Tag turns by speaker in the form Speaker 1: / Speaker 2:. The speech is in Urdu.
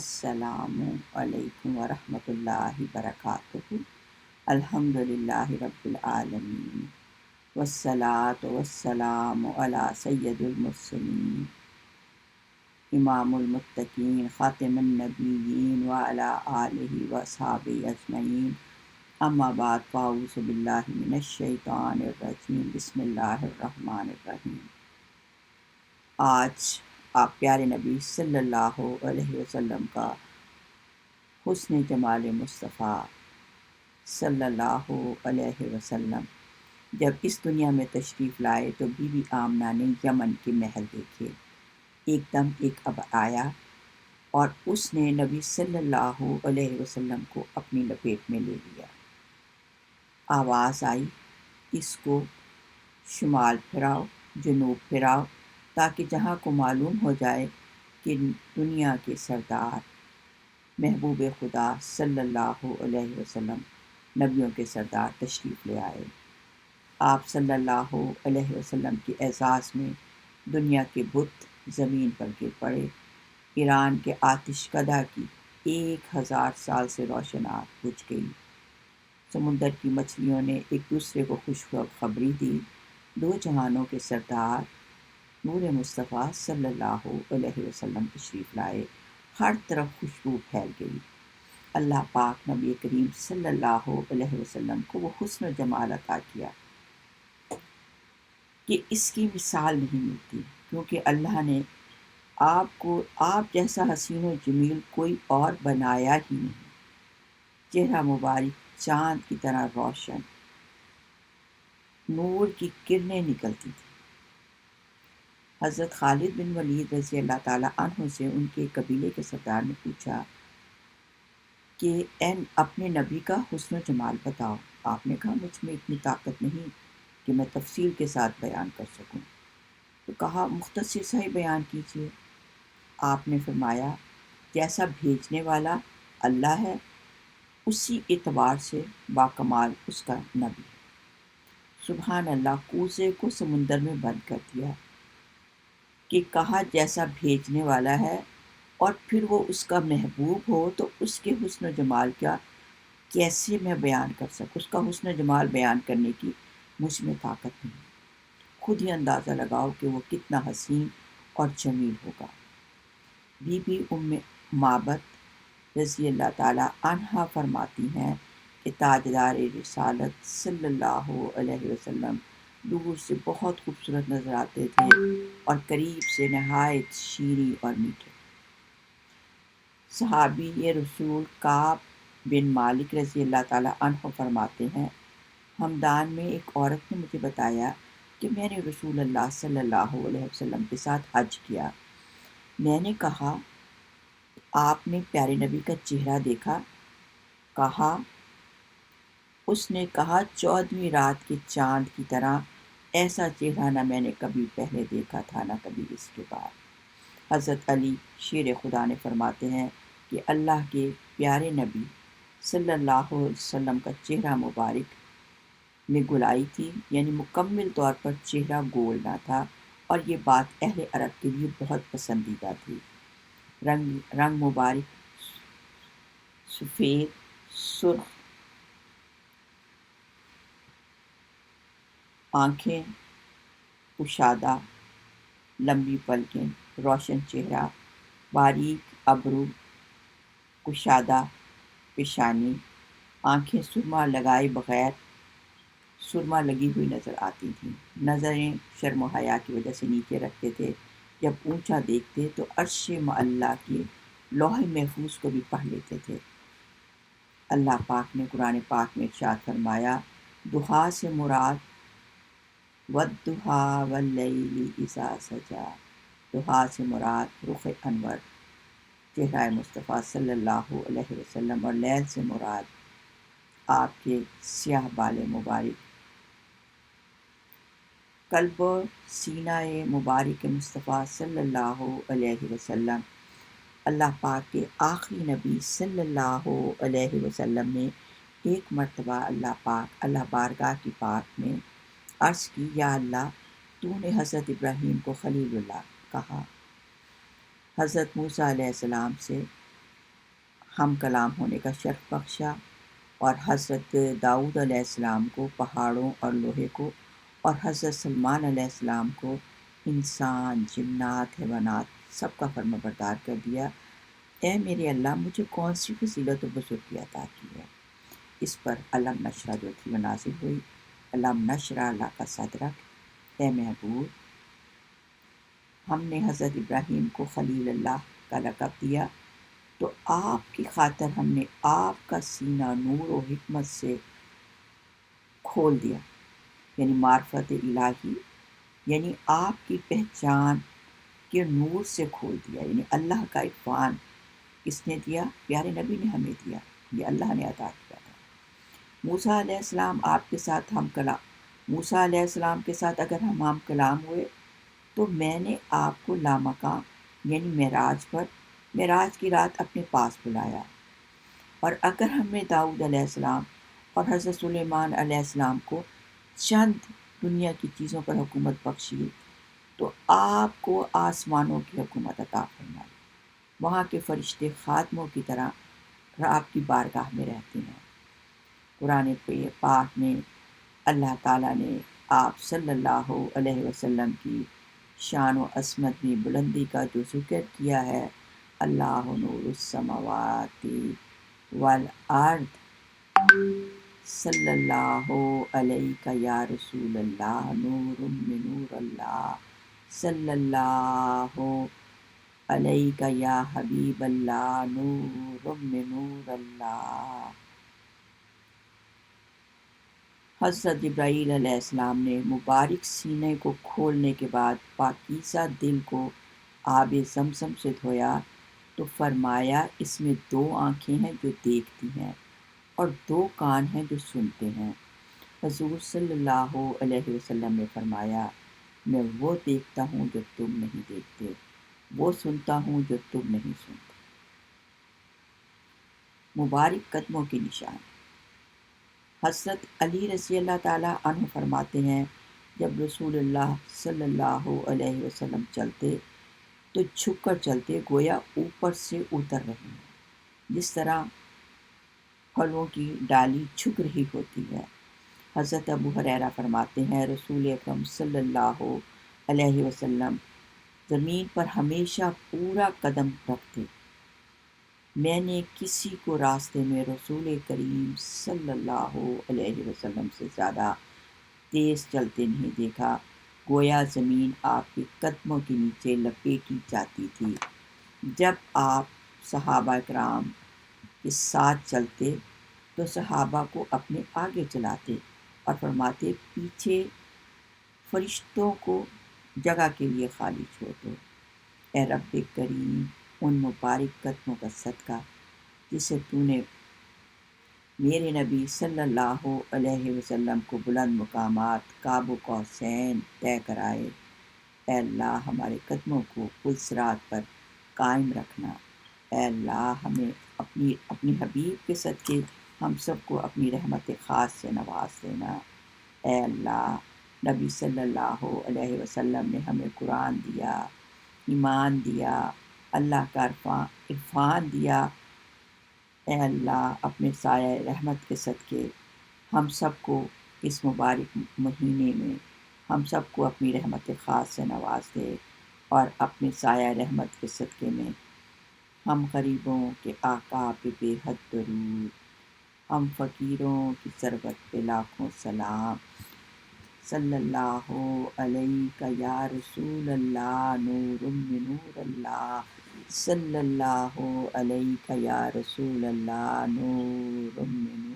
Speaker 1: السلام علیکم ورحمۃ اللہ وبرکاتہ۔ الحمد للہ رب العالمین والصلاة والسلام علی سید المرسلین امام المتقین خاتم النبیین وعلی آلہ واصحابہ اجمعین، اما بعد فاعوذ باللہ من الشیطان الرجیم، بسم اللہ الرحمن الرحیم۔ آج آپ پیارے نبی صلی اللہ علیہ وسلم کا حسن جمال مصطفیٰ صلی اللہ علیہ وسلم جب اس دنیا میں تشریف لائے تو بی بی آمنہ نے یمن کے محل دیکھے۔ ایک دم ایک اب آیا اور اس نے نبی صلی اللہ علیہ وسلم کو اپنی لپیٹ میں لے لیا۔ آواز آئی، اس کو شمال پھراؤ، جنوب پھراؤ، تاکہ جہاں کو معلوم ہو جائے کہ دنیا کے سردار محبوب خدا صلی اللہ علیہ وسلم، نبیوں کے سردار تشریف لے آئے۔ آپ صلی اللہ علیہ وسلم کے اعزاز میں دنیا کے بت زمین پر گر پڑے۔ ایران کے آتش کدہ کی 1000 سال سے روشن آگ بجھ گئی۔ سمندر کی مچھلیوں نے ایک دوسرے کو خوشخبری دی۔ دو جہانوں کے سردار نور مصطفیٰ صلی اللہ علیہ وسلم تشریف لائے۔ ہر طرف خوشبو پھیل گئی۔ اللہ پاک نبی کریم صلی اللہ علیہ وسلم کو وہ حسن و جمال عطا کیا کہ اس کی مثال نہیں ملتی، کیونکہ اللہ نے آپ جیسا حسین و جمیل کوئی اور بنایا ہی نہیں۔ چہرہ مبارک چاند کی طرح روشن، نور کی کرنیں نکلتی تھی۔ حضرت خالد بن ولید رضی اللہ تعالیٰ عنہ سے ان کے قبیلے کے سردار نے پوچھا کہ اپنے نبی کا حسن و جمال بتاؤ۔ آپ نے کہا مجھ میں اتنی طاقت نہیں کہ میں تفصیل کے ساتھ بیان کر سکوں۔ تو کہا مختصر سا ہی بیان کیجیے۔ آپ نے فرمایا جیسا بھیجنے والا اللہ ہے اسی اعتبار سے باکمال اس کا نبی۔ سبحان اللہ، کوزے کو سمندر میں بند کر دیا کہ کہا جیسا بھیجنے والا ہے، اور پھر وہ اس کا محبوب ہو تو اس کے حسن و جمال کا کیسے میں بیان کر سکوں؟ اس کا حسن و جمال بیان کرنے کی مجھ میں طاقت نہیں۔ خود ہی اندازہ لگاؤ کہ وہ کتنا حسین اور جمیل ہوگا۔ بی بی ام معبد رضی اللہ تعالیٰ عنہا فرماتی ہیں کہ تاجدار رسالت صلی اللہ علیہ وسلم دور سے بہت خوبصورت نظر آتے تھے اور قریب سے نہایت شیریں اور میٹھے۔ صحابی رسول کعب بن مالک رضی اللہ تعالیٰ عنہ فرماتے ہیں ہمدان میں ایک عورت نے مجھے بتایا کہ میں نے رسول اللہ صلی اللہ علیہ وسلم کے ساتھ حج کیا۔ میں نے کہا آپ نے پیارے نبی کا چہرہ دیکھا؟ کہا اس نے کہا 14ویں رات کے چاند کی طرح، ایسا چہرہ نہ میں نے کبھی پہلے دیکھا تھا نہ کبھی اس کے بعد۔ حضرت علی شیر خدا نے فرماتے ہیں کہ اللہ کے پیارے نبی صلی اللہ علیہ وسلم کا چہرہ مبارک میں گلائی تھی، یعنی مکمل طور پر چہرہ گول نہ تھا، اور یہ بات اہل عرب کے لیے بہت پسندیدہ تھی۔ رنگ مبارک سفید، سرخ، آنکھیں کشادہ، لمبی پلکیں، روشن چہرہ، باریک ابرو، کشادہ پیشانی، آنکھیں سرما لگائے بغیر سرما لگی ہوئی نظر آتی تھیں۔ نظریں شرم و حیا کی وجہ سے نیچے رکھتے تھے۔ جب اونچا دیکھتے تو عرش معلیٰ کے لوح محفوظ کو بھی پڑھ لیتے تھے۔ اللہ پاک نے قرآن پاک میں ارشاد فرمایا ضحیٰ سے مراد والضحیٰ واللیل اذا سجی، ضحیٰ سے مراد رخ انور چہرہ مصطفیٰ صلی اللہ علیہ وسلم، اور لیل سے مراد آپ کے سیاہ بال مبارک۔ قلب و سینہ مبارک مصطفیٰ صلی اللہ علیہ وسلم، اللہ پاک کے آخری نبی صلی اللہ علیہ وسلم نے ایک مرتبہ اللہ بارگاہ کی پاک میں عرض کی یا اللہ تو نے حضرت ابراہیم کو خلیل اللہ کہا، حضرت موسیٰ علیہ السلام سے ہم کلام ہونے کا شرف بخشا، اور حضرت داؤد علیہ السلام کو پہاڑوں اور لوہے کو، اور حضرت سلمان علیہ السلام کو انسان، جنات، حیوانات سب کا فرما بردار کر دیا۔ اے میرے اللہ، مجھے کون سی فضیلت و بزرگی عطا کی ہے؟ اس پر علم نشرہ جو تھی وہ نازل ہوئی۔ علم نشرہ لک صدرک، اے محبوب، ہم نے حضرت ابراہیم کو خلیل اللہ کا لقب دیا، تو آپ کی خاطر ہم نے آپ کا سینہ نور و حکمت سے کھول دیا، یعنی معرفت الہی، یعنی آپ کی پہچان کے نور سے کھول دیا، یعنی اللہ کا عرفان کس نے دیا؟ پیارے نبی نے ہمیں دیا، یہ اللہ نے عطا کیا تھا۔ موسیٰ علیہ السلام آپ کے ساتھ ہم کلام، موسیٰ علیہ السلام کے ساتھ اگر ہم کلام ہوئے تو میں نے آپ کو لامکاں یعنی معراج پر، معراج کی رات اپنے پاس بلایا، اور اگر ہم نے داؤد علیہ السلام اور حضرت سلیمان علیہ السلام کو چند دنیا کی چیزوں پر حکومت بخشی تو آپ کو آسمانوں کی حکومت عطا فرمائی، وہاں کے فرشتے خادموں کی طرح آپ کی بارگاہ میں رہتے ہیں۔ قرآن پاک میں اللہ تعالیٰ نے آپ صلی اللہ علیہ وسلم کی شان و عظمت میں بلندی کا جو ذکر کیا ہے، اللہ نور السماوات والارض، صلی اللہ علیہ یا رسول اللہ، نور من نور اللہ، صلی اللہ علیہ یا حبیب اللہ، نور من نور اللہ۔ حضرت جبرائیل علیہ السلام نے مبارک سینے کو کھولنے کے بعد پاکیزہ دل کو آب زمزم سے دھویا تو فرمایا، اس میں 2 آنکھیں ہیں جو دیکھتی ہیں اور 2 کان ہیں جو سنتے ہیں۔ حضور صلی اللہ علیہ وسلم نے فرمایا، میں وہ دیکھتا ہوں جو تم نہیں دیکھتے، وہ سنتا ہوں جو تم نہیں سنتے۔ مبارک قدموں کی نشان۔ حضرت علی رضی اللہ تعالیٰ عنہ فرماتے ہیں، جب رسول اللہ صلی اللہ علیہ وسلم چلتے تو جھک کر چلتے، گویا اوپر سے اتر رہے ہیں، جس طرح پھلوں کی ڈالی جھک رہی ہوتی ہے۔ حضرت ابو ہریرہ فرماتے ہیں، رسول اکرم صلی اللہ علیہ وسلم زمین پر ہمیشہ پورا قدم رکھتے، میں نے کسی کو راستے میں رسول کریم صلی اللہ علیہ وسلم سے زیادہ تیز چلتے نہیں دیکھا، گویا زمین آپ کے قدموں کے نیچے لپیٹی جاتی تھی۔ جب آپ صحابہ کرام کے ساتھ چلتے تو صحابہ کو اپنے آگے چلاتے اور فرماتے، پیچھے فرشتوں کو جگہ کے لیے خالی چھوڑ دو۔ اے رب کریم، ان مبارک قدموں کا صدقہ جسے تو نے میرے نبی صلی اللہ علیہ وسلم کو بلند مقامات قاب قوسین طے کرائے، اے اللہ ہمارے قدموں کو پل صراط پر قائم رکھنا۔ اے اللہ ہمیں اپنی حبیب کے صدقے ہم سب کو اپنی رحمت خاص سے نواز دینا۔ اے اللہ، نبی صلی اللہ علیہ وسلم نے ہمیں قرآن دیا، ایمان دیا، اللہ کا عرفان دیا۔ اے اللہ اپنے سایہ رحمت کے صدقے ہم سب کو اس مبارک مہینے میں ہم سب کو اپنی رحمت خاص سے نواز دے، اور اپنے سایہ رحمت کے صدقے میں ہم غریبوں کے آقا پہ بے حد درود، ہم فقیروں کی ضرورت پہ لاکھوں سلام، صلی اللہ علیہ یا رسول اللہ، نور من نور اللہ، صلی اللہ علیہ یا رسول اللہ، نور من